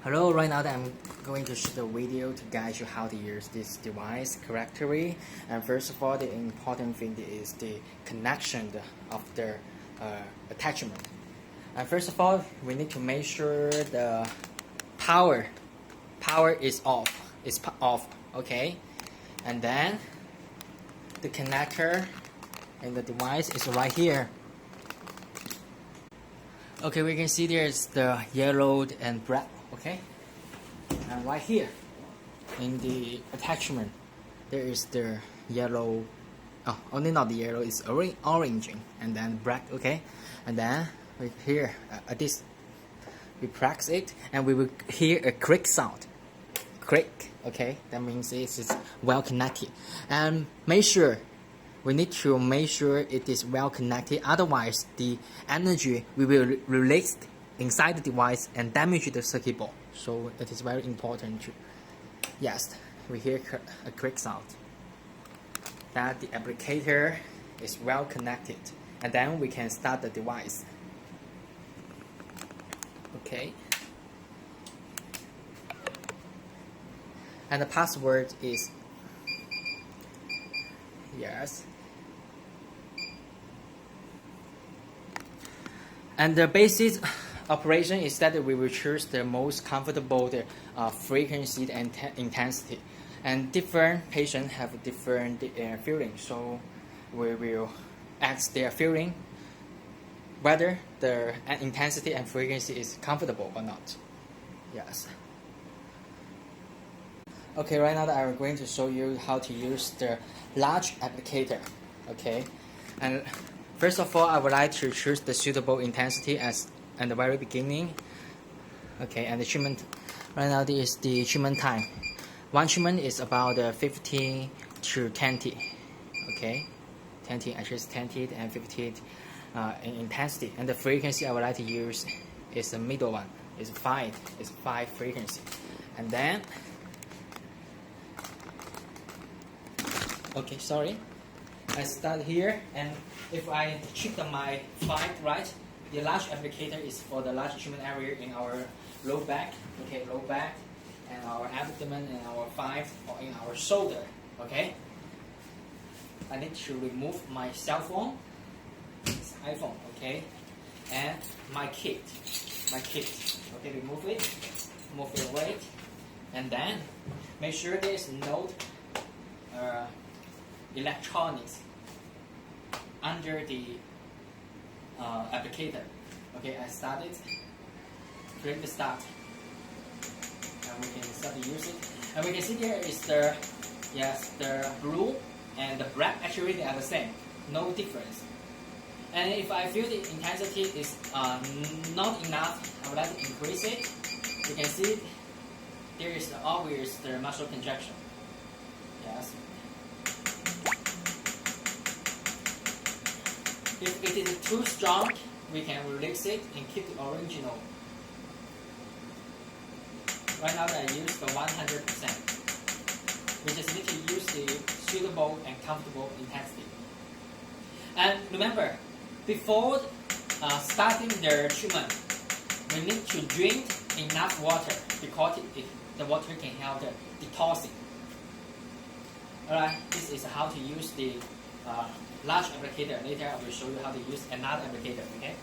Hello, right now I'm going to shoot a video to guide you how to use this device correctly. And first of all, the important thing is the connection of the attachment. And first of all, we need to make sure the power is off, okay? And then the connector in the device is right here. Okay, we can see there's the yellow and black, okay? And right here in the attachment there is the yellow, only not the yellow, it's orange and then black, okay? And then we hear this, we press it and we will hear a click sound. Click, okay? That means it's well connected. And we need to make sure it is well connected, otherwise the energy will be released inside the device and damage the circuit board. So it is very important to, yes, we hear a click sound, that the applicator is well connected, and then we can start the device. Okay. And the password is, yes. And the basic operation is that we will choose the most comfortable frequency and intensity. And different patients have different feelings, so we will ask their feeling whether the intensity and frequency is comfortable or not. Yes. Okay, right now I'm going to show you how to use the large applicator. Okay, and first of all, I would like to choose the suitable intensity at the very beginning. Okay, and the treatment, right now this is the treatment time. One treatment is about 15 to 20. Okay, 20, actually 20 and 15 in intensity. And the frequency I would like to use is the middle one. It's 5 frequency. And then, okay, sorry. I start here, and if I check my 5, right, the large applicator is for the large treatment area in our low back, okay, low back, and our abdomen, and our 5, or in our shoulder, okay. I need to remove my cell phone, it's iPhone, okay, and my kit, okay, remove it, move it away, and then make sure there is no electronics under the applicator. Okay, I started. Click the start, and we can start to use it. And we can see there is the blue and the black. Actually, they are the same, no difference. And if I feel the intensity is not enough, I would like to increase it. You can see there is always the muscle contraction. Yes. If it is too strong, we can release it and keep the original. Right now I use the 100%. We just need to use the suitable and comfortable intensity. And remember, before starting the treatment, we need to drink enough water because the water can help the detoxing. Alright, this is how to use the large applicator. Later I will show you how to use another applicator, okay?